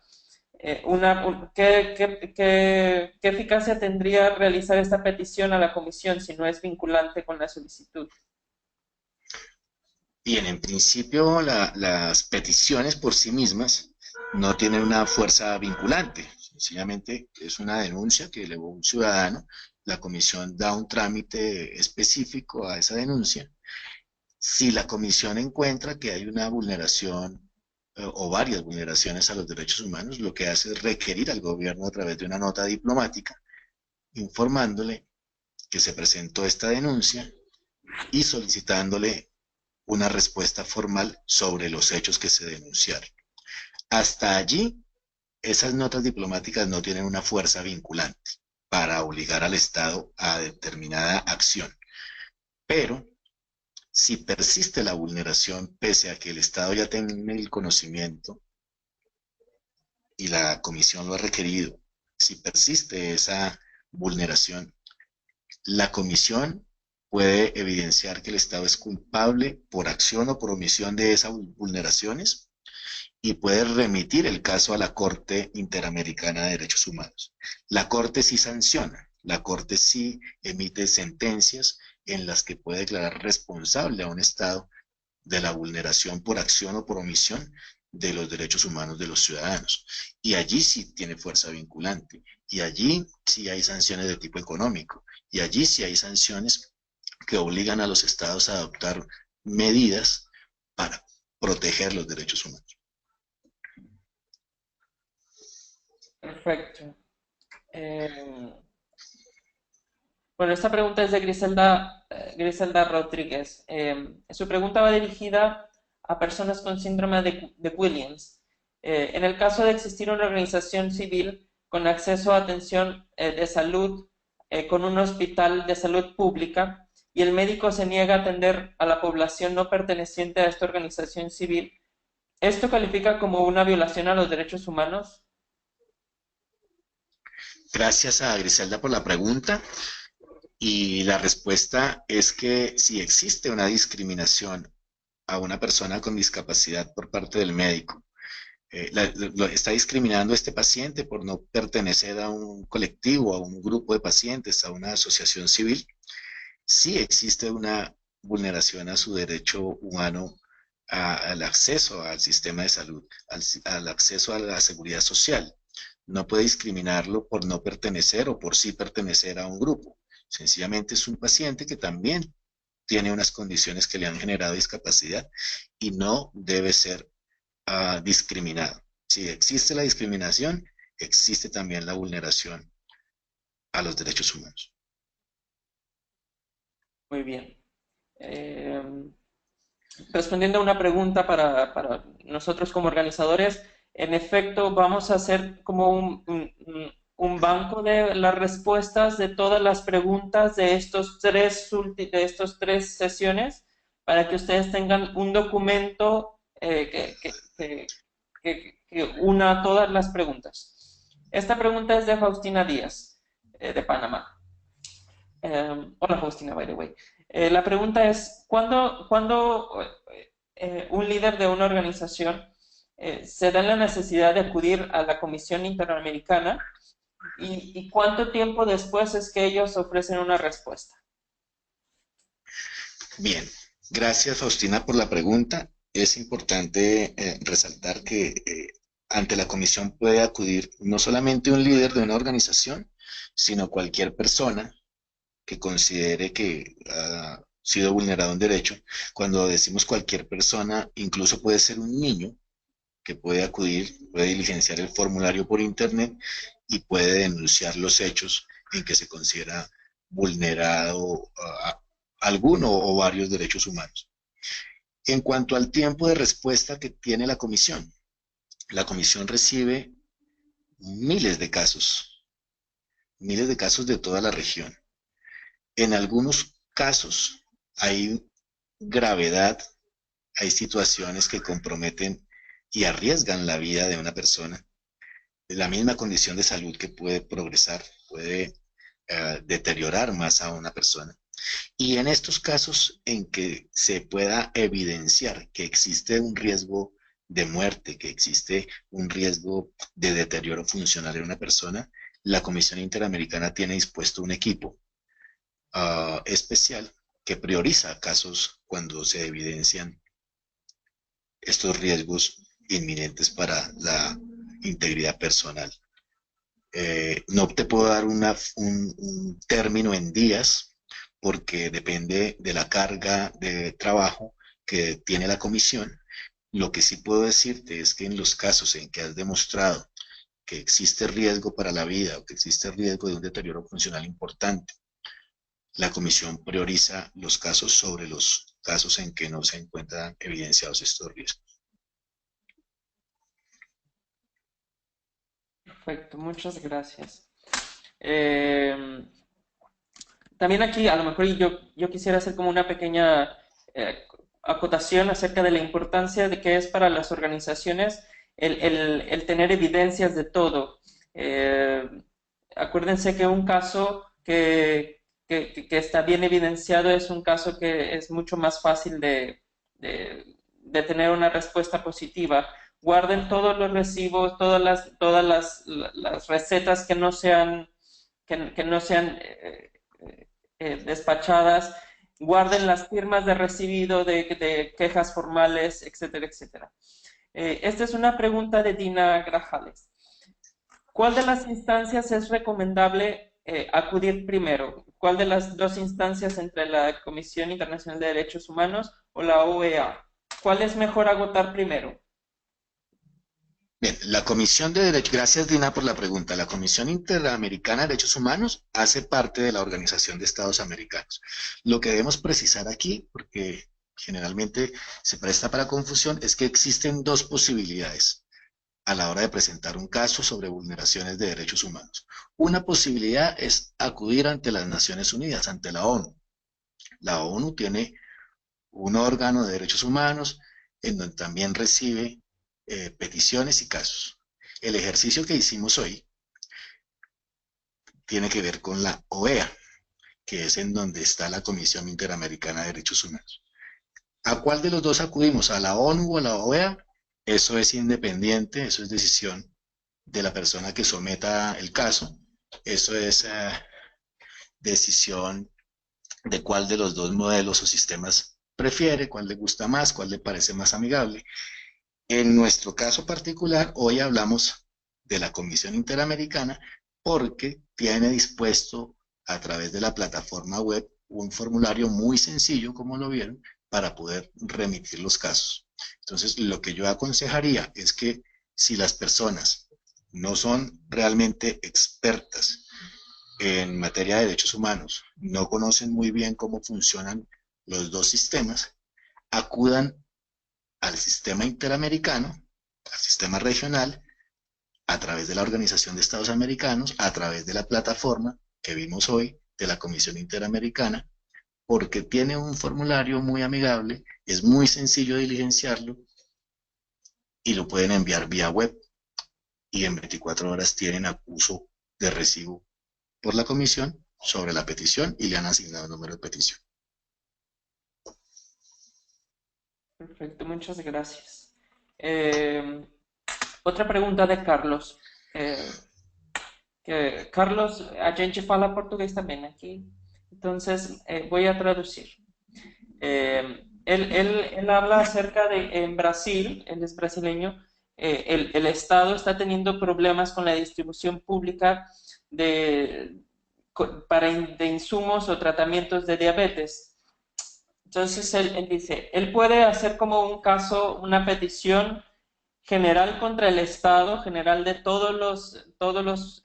¿Qué eficacia tendría realizar esta petición a la comisión si no es vinculante con la solicitud? Bien, en principio las peticiones por sí mismas no tienen una fuerza vinculante, sencillamente es una denuncia que elevó un ciudadano, la comisión da un trámite específico a esa denuncia. Si la comisión encuentra que hay una vulneración o varias vulneraciones a los derechos humanos, lo que hace es requerir al gobierno a través de una nota diplomática informándole que se presentó esta denuncia y solicitándole una respuesta formal sobre los hechos que se denunciaron. Hasta allí, esas notas diplomáticas no tienen una fuerza vinculante para obligar al Estado a determinada acción. Pero si persiste la vulneración, pese a que el Estado ya tenga el conocimiento y la comisión lo ha requerido, si persiste esa vulneración, la comisión puede evidenciar que el Estado es culpable por acción o por omisión de esas vulneraciones y puede remitir el caso a la Corte Interamericana de Derechos Humanos. La Corte sí sanciona, la Corte sí emite sentencias en las que puede declarar responsable a un Estado de la vulneración por acción o por omisión de los derechos humanos de los ciudadanos. Y allí sí tiene fuerza vinculante, y allí sí hay sanciones de tipo económico, y allí sí hay sanciones que obligan a los estados a adoptar medidas para proteger los derechos humanos. Perfecto. Eh, Bueno, esta pregunta es de Griselda Rodríguez. Su pregunta va dirigida a personas con síndrome de Williams. En el caso de existir una organización civil con acceso a atención de salud, con un hospital de salud pública, y el médico se niega a atender a la población no perteneciente a esta organización civil, ¿esto califica como una violación a los derechos humanos? Gracias a Griselda por la pregunta. Y la respuesta es que si existe una discriminación a una persona con discapacidad por parte del médico, lo está discriminando a este paciente por no pertenecer a un colectivo, a un grupo de pacientes, a una asociación civil, sí existe una vulneración a su derecho humano al acceso al sistema de salud, al acceso a la seguridad social. No puede discriminarlo por no pertenecer o por sí pertenecer a un grupo. Sencillamente es un paciente que también tiene unas condiciones que le han generado discapacidad y no debe ser discriminado. Si existe la discriminación, existe también la vulneración a los derechos humanos. Muy bien. Eh, Respondiendo a una pregunta para nosotros como organizadores, en efecto vamos a hacer como un banco de las respuestas de todas las preguntas de estos tres sesiones para que ustedes tengan un documento que una todas las preguntas. Esta pregunta es de Faustina Díaz, de Panamá. Hola Faustina, by the way. La pregunta es, ¿cuándo un líder de una organización se da la necesidad de acudir a la Comisión Interamericana y cuánto tiempo después es que ellos ofrecen una respuesta? Bien, gracias Faustina por la pregunta. Es importante resaltar que ante la comisión puede acudir no solamente un líder de una organización, sino cualquier persona que considere que ha sido vulnerado un derecho. Cuando decimos cualquier persona, incluso puede ser un niño que puede acudir, puede diligenciar el formulario por internet y puede denunciar los hechos en que se considera vulnerado alguno o varios derechos humanos. En cuanto al tiempo de respuesta que tiene la comisión recibe miles miles de casos de toda la región. En algunos casos hay gravedad, hay situaciones que comprometen y arriesgan la vida de una persona. La misma condición de salud que puede progresar, puede deteriorar más a una persona. Y en estos casos en que se pueda evidenciar que existe un riesgo de muerte, que existe un riesgo de deterioro funcional en una persona, la Comisión Interamericana tiene dispuesto un equipo especial que prioriza casos cuando se evidencian estos riesgos inminentes para la integridad personal. No te puedo dar un término en días porque depende de la carga de trabajo que tiene la comisión. Lo que sí puedo decirte es que en los casos en que has demostrado que existe riesgo para la vida o que existe riesgo de un deterioro funcional importante, la comisión prioriza los casos sobre los casos en que no se encuentran evidenciados estos riesgos. Perfecto, muchas gracias. Eh, También aquí a lo mejor yo quisiera hacer como una pequeña eh, acotación acerca de la importancia de que es para las organizaciones el tener evidencias de todo. Eh, Acuérdense que un caso que está bien evidenciado es un caso que es mucho más fácil de tener una respuesta positiva. Guarden todos los recibos, las recetas que no sean despachadas, guarden las firmas de recibido de quejas formales, etcétera, etcétera. Esta es una pregunta de Dina Grajales. ¿Cuál de las instancias es recomendable acudir primero? ¿Cuál de las dos instancias entre la Comisión Internacional de Derechos Humanos o la OEA? ¿Cuál es mejor agotar primero? Bien, la Comisión de Derechos, gracias Dina por la pregunta. La Comisión Interamericana de Derechos Humanos hace parte de la Organización de Estados Americanos. Lo que debemos precisar aquí, porque generalmente se presta para confusión, es que existen dos posibilidades a la hora de presentar un caso sobre vulneraciones de derechos humanos. Una posibilidad es acudir ante las Naciones Unidas, ante la ONU. La ONU tiene un órgano de derechos humanos en donde también recibe peticiones y casos. El ejercicio que hicimos hoy tiene que ver con la OEA, que es en donde está la Comisión Interamericana de Derechos Humanos. ¿A cuál de los dos acudimos? ¿A la ONU o a la OEA? Eso es independiente, eso es decisión de la persona que someta el caso. Eso es decisión de cuál de los dos modelos o sistemas prefiere, cuál le gusta más, cuál le parece más amigable. En nuestro caso particular, hoy hablamos de la Comisión Interamericana porque tiene dispuesto a través de la plataforma web un formulario muy sencillo, como lo vieron, para poder remitir los casos. Entonces, lo que yo aconsejaría es que si las personas no son realmente expertas en materia de derechos humanos, no conocen muy bien cómo funcionan los dos sistemas, acudan al sistema interamericano, al sistema regional, a través de la Organización de Estados Americanos, a través de la plataforma que vimos hoy de la Comisión Interamericana, porque tiene un formulario muy amigable, es muy sencillo diligenciarlo y lo pueden enviar vía web y en 24 horas tienen acuso de recibo por la comisión sobre la petición y le han asignado el número de petición. Perfecto, muchas gracias. Eh, Otra pregunta de Carlos. Carlos, a gente fala portugués también aquí, entonces voy a traducir. Él habla acerca de en Brasil, él es brasileño, el Estado está teniendo problemas con la distribución pública de, de insumos o tratamientos de diabetes. Entonces él dice, él puede hacer como un caso, una petición general contra el Estado, general de todos los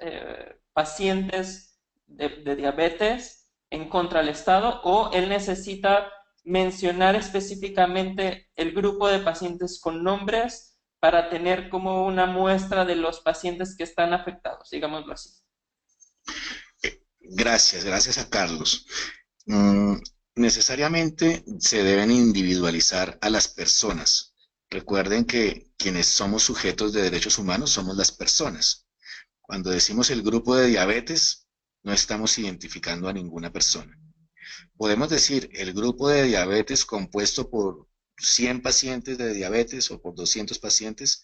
pacientes de diabetes en contra del Estado, o él necesita mencionar específicamente el grupo de pacientes con nombres para tener como una muestra de los pacientes que están afectados, digámoslo así. Gracias, gracias a Carlos. Mm, necesariamente se deben individualizar a las personas. Recuerden que quienes somos sujetos de derechos humanos somos las personas. Cuando decimos el grupo de diabetes, no estamos identificando a ninguna persona. Podemos decir el grupo de diabetes compuesto por 100 pacientes de diabetes o por 200 pacientes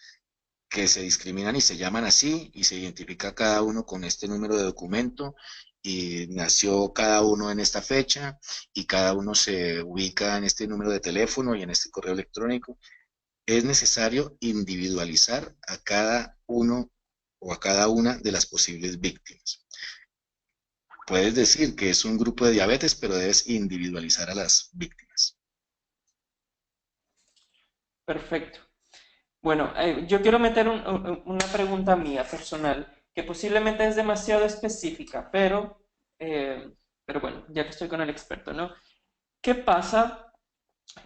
que se discriminan y se llaman así y se identifica cada uno con este número de documento y nació cada uno en esta fecha y cada uno se ubica en este número de teléfono y en este correo electrónico. Es necesario individualizar a cada uno o a cada una de las posibles víctimas. Puedes decir que es un grupo de diabetes, pero debes individualizar a las víctimas. Perfecto. Bueno, yo quiero meter una pregunta mía personal, que posiblemente es demasiado específica, pero bueno, ya que estoy con el experto, ¿no? ¿Qué pasa?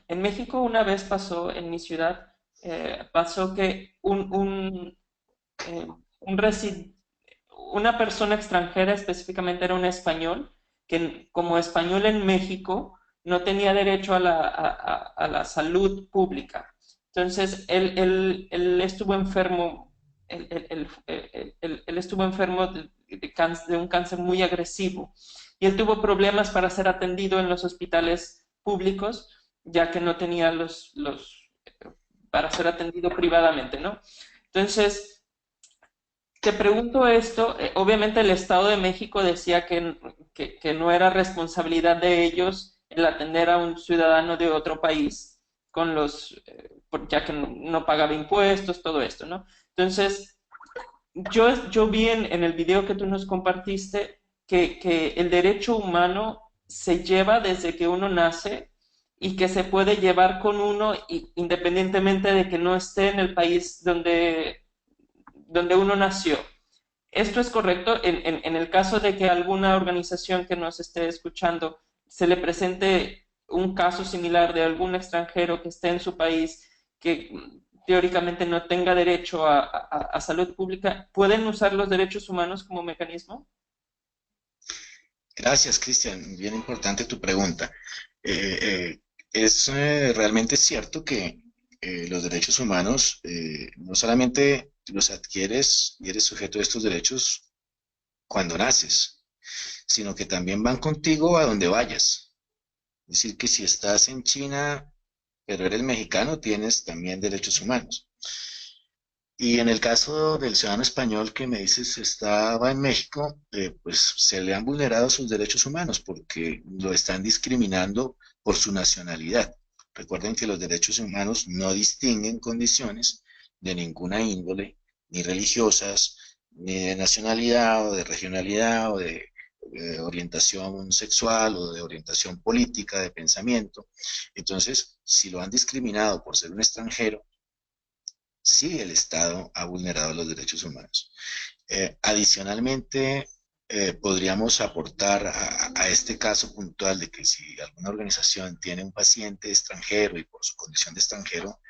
En México una vez pasó, en mi ciudad, pasó que eh, un una persona extranjera, específicamente era un español, que como español en México no tenía derecho a a la salud pública. Entonces, él estuvo enfermo, él estuvo enfermo de un cáncer muy agresivo y él tuvo problemas para ser atendido en los hospitales públicos, ya que no tenía para ser atendido privadamente, ¿no? Entonces, te pregunto esto, obviamente el Estado de México decía que no era responsabilidad de ellos el atender a un ciudadano de otro país, ya que no pagaba impuestos, todo esto, ¿no? Entonces, yo vi en el video que tú nos compartiste que el derecho humano se lleva desde que uno nace y que se puede llevar con uno independientemente de que no esté en el país donde uno nació. ¿Esto es correcto? En el caso de que alguna organización que nos esté escuchando se le presente un caso similar de algún extranjero que esté en su país que teóricamente no tenga derecho a salud pública, ¿pueden usar los derechos humanos como mecanismo? Gracias, Cristian. Bien importante tu pregunta. Eh, es realmente cierto que los derechos humanos no solamente los adquieres y eres sujeto de estos derechos cuando naces, sino que también van contigo a donde vayas. Es decir, que si estás en China, pero eres mexicano, tienes también derechos humanos. Y en el caso del ciudadano español que me dices estaba en México, pues se le han vulnerado sus derechos humanos porque lo están discriminando por su nacionalidad. Recuerden que los derechos humanos no distinguen condiciones de ninguna índole, ni religiosas, ni de nacionalidad o de regionalidad o de orientación sexual o de orientación política, de pensamiento. Entonces, si lo han discriminado por ser un extranjero, sí el Estado ha vulnerado los derechos humanos. Adicionalmente, podríamos aportar a este caso puntual de que si alguna organización tiene un paciente extranjero y por su condición de extranjero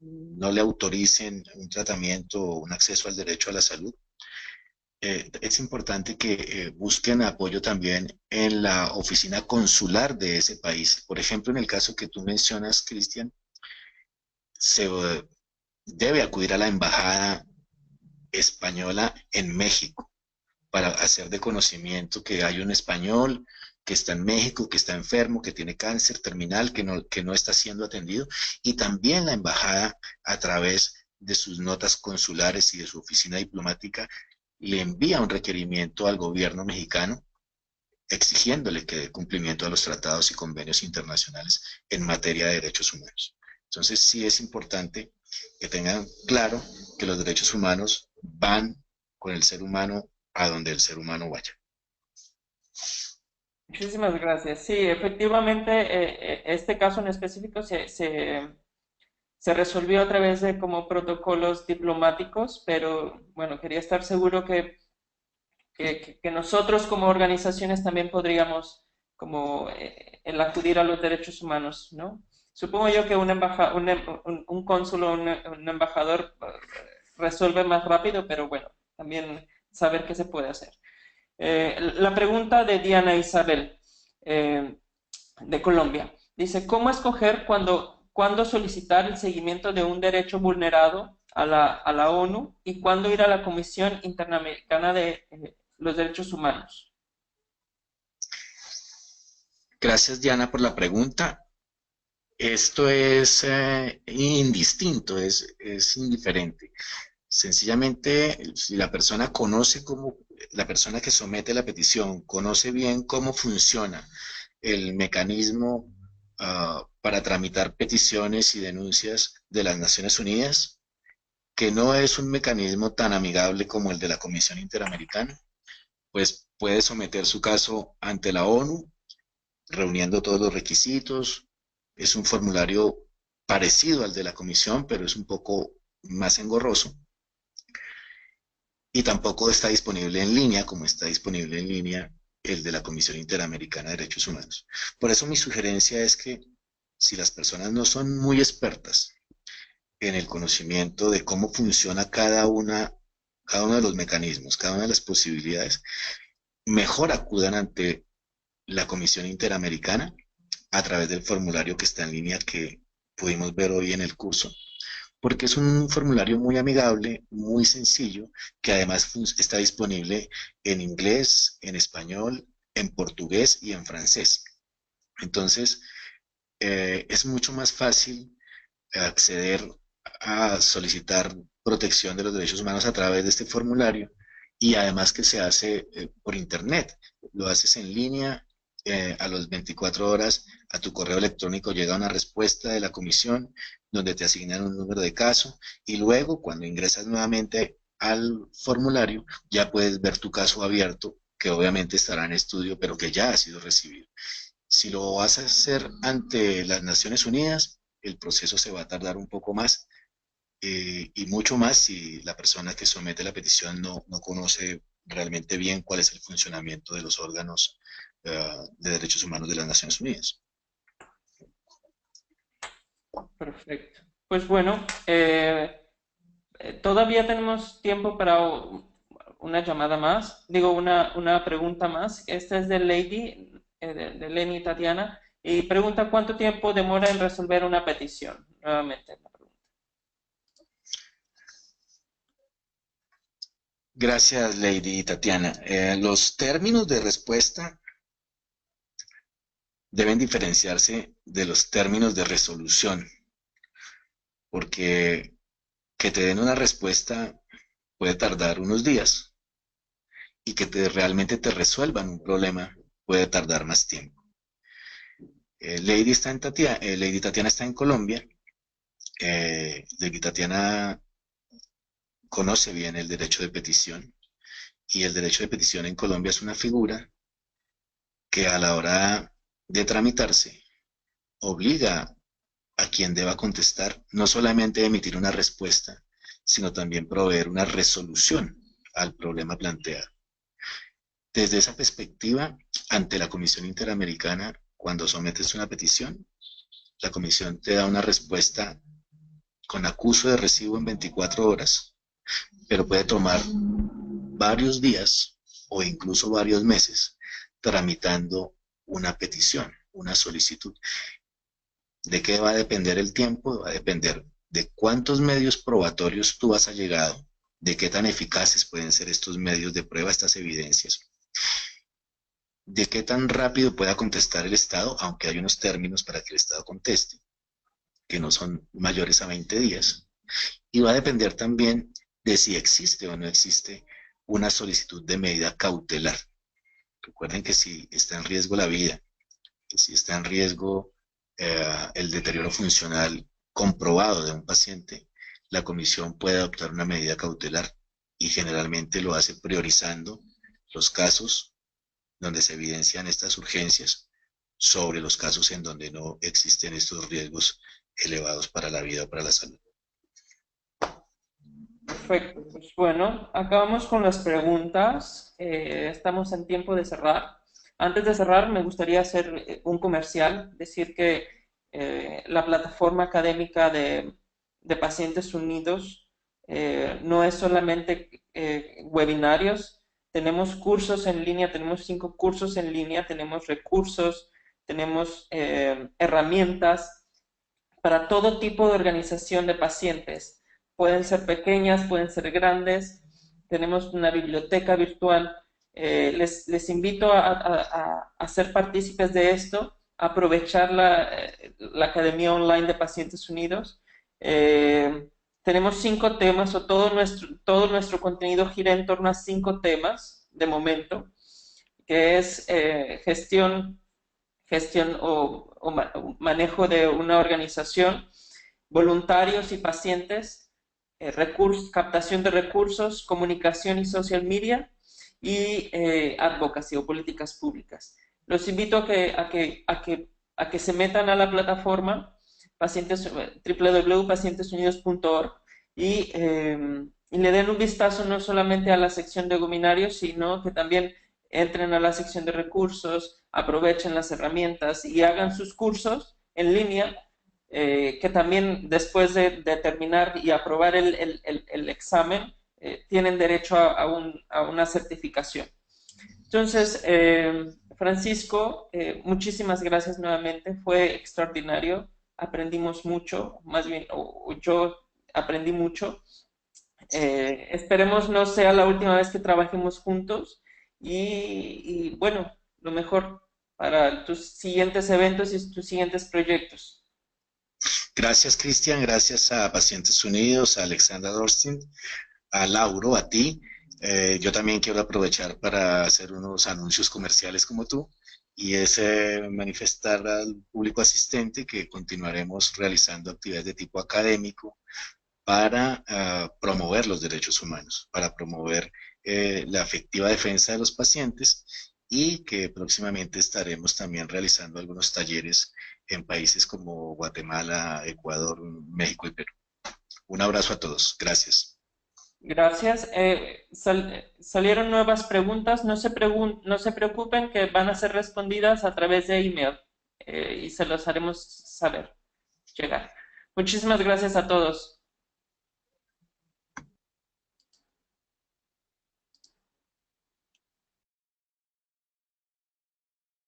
no le autoricen un tratamiento o un acceso al derecho a la salud, es importante que busquen apoyo también en la oficina consular de ese país. Por ejemplo, en el caso que tú mencionas, Cristian, se debe acudir a la embajada española en México para hacer de conocimiento que hay un español que está en México, que está enfermo, que tiene cáncer terminal, que no está siendo atendido, y también la embajada a través de sus notas consulares y de su oficina diplomática le envía un requerimiento al gobierno mexicano exigiéndole que dé cumplimiento a los tratados y convenios internacionales en materia de derechos humanos. Entonces sí es importante que tengan claro que los derechos humanos van con el ser humano a donde el ser humano vaya. Muchísimas gracias. Sí, efectivamente, este caso en específico se resolvió a través de como protocolos diplomáticos, pero bueno, quería estar seguro que nosotros como organizaciones también podríamos como el acudir a los derechos humanos, ¿no? Supongo yo que un cónsul o un embajador resuelve más rápido, pero bueno, también saber qué se puede hacer. La pregunta de Diana Isabel, eh, de Colombia, dice, ¿cómo escoger cuándo solicitar el seguimiento de un derecho vulnerado a la ONU y cuándo ir a la Comisión Interamericana de los Derechos Humanos? Gracias, Diana, por la pregunta. Esto es indistinto, es indiferente. Sencillamente, si la persona conoce cómo, la persona que somete la petición conoce bien cómo funciona el mecanismo para tramitar peticiones y denuncias de las Naciones Unidas, que no es un mecanismo tan amigable como el de la Comisión Interamericana, pues puede someter su caso ante la ONU, reuniendo todos los requisitos. Es un formulario parecido al de la Comisión, pero es un poco más engorroso y tampoco está disponible en línea como está disponible en línea el de la Comisión Interamericana de Derechos Humanos. Por eso mi sugerencia es que si las personas no son muy expertas en el conocimiento de cómo funciona cada uno de los mecanismos, cada una de las posibilidades, mejor acudan ante la Comisión Interamericana a través del formulario que está en línea que pudimos ver hoy en el curso, porque es un formulario muy amigable, muy sencillo, que además está disponible en inglés, en español, en portugués y en francés. Entonces, es mucho más fácil acceder a solicitar protección de los derechos humanos a través de este formulario y además que se hace por internet. Lo haces en línea, a las 24 horas a tu correo electrónico llega una respuesta de la comisión donde te asignan un número de caso y luego cuando ingresas nuevamente al formulario ya puedes ver tu caso abierto que obviamente estará en estudio pero que ya ha sido recibido. Si lo vas a hacer ante las Naciones Unidas, el proceso se va a tardar un poco más, y mucho más si la persona que somete la petición no conoce realmente bien cuál es el funcionamiento de los órganos de derechos humanos de las Naciones Unidas. Perfecto. Pues bueno, todavía tenemos tiempo para una llamada más, digo una pregunta más. Esta es de Lady, de Lenny Tatiana, y pregunta cuánto tiempo demora en resolver una petición. Nuevamente la pregunta. Gracias, Lady Tatiana. Los términos de respuesta deben diferenciarse de los términos de resolución, porque que te den una respuesta puede tardar unos días y que realmente te resuelvan un problema puede tardar más tiempo. Lady Tatiana está en Colombia. Lady Tatiana conoce bien el derecho de petición y el derecho de petición en Colombia es una figura que a la hora de tramitarse obliga a quien deba contestar no solamente a emitir una respuesta, sino también proveer una resolución al problema planteado. Desde esa perspectiva, ante la Comisión Interamericana, cuando sometes una petición, la Comisión te da una respuesta con acuso de recibo en 24 horas, pero puede tomar varios días o incluso varios meses tramitando una petición, una solicitud. ¿De qué va a depender el tiempo? Va a depender de cuántos medios probatorios tú has llegado, de qué tan eficaces pueden ser estos medios de prueba, estas evidencias, de qué tan rápido pueda contestar el Estado, aunque hay unos términos para que el Estado conteste, que no son mayores a 20 días, y va a depender también de si existe o no existe una solicitud de medida cautelar. Recuerden que si está en riesgo la vida, que si está en riesgo el deterioro funcional comprobado de un paciente, la comisión puede adoptar una medida cautelar y generalmente lo hace priorizando los casos donde se evidencian estas urgencias sobre los casos en donde no existen estos riesgos elevados para la vida o para la salud. Perfecto, pues bueno, acabamos con las preguntas. Estamos en tiempo de cerrar. Antes de cerrar, me gustaría hacer un comercial, decir que la plataforma académica de Pacientes Unidos no es solamente webinarios, tenemos cursos en línea, tenemos 5 cursos en línea, tenemos recursos, tenemos herramientas para todo tipo de organización de pacientes. Pueden ser pequeñas, pueden ser grandes. Tenemos una biblioteca virtual. Les invito a ser partícipes de esto, a aprovechar la Academia Online de Pacientes Unidos. Tenemos 5 temas, o todo nuestro contenido gira en torno a 5 temas de momento, que es gestión o manejo de una organización, voluntarios y pacientes, captación de recursos, comunicación y social media, y advocacy o políticas públicas. Los invito a que se metan a la plataforma www.pacientesunidos.org y le den un vistazo no solamente a la sección de webinarios, sino que también entren a la sección de recursos, aprovechen las herramientas y hagan sus cursos en línea, que también después de terminar y aprobar el examen, tienen derecho a una certificación. Entonces, Francisco, muchísimas gracias nuevamente, fue extraordinario, aprendimos mucho, más bien, yo aprendí mucho. Esperemos no sea la última vez que trabajemos juntos y bueno, lo mejor para tus siguientes eventos y tus siguientes proyectos. Gracias, Cristian. Gracias a Pacientes Unidos, a Alexandra Dorstin, a Lauro, a ti. Yo también quiero aprovechar para hacer unos anuncios comerciales como tú y es manifestar al público asistente que continuaremos realizando actividades de tipo académico para promover los derechos humanos, para promover la efectiva defensa de los pacientes y que próximamente estaremos también realizando algunos talleres en países como Guatemala, Ecuador, México y Perú. Un abrazo a todos. Gracias. Gracias. Salieron nuevas preguntas. No se preocupen que van a ser respondidas a través de email y se los haremos saber, llegar. Muchísimas gracias a todos.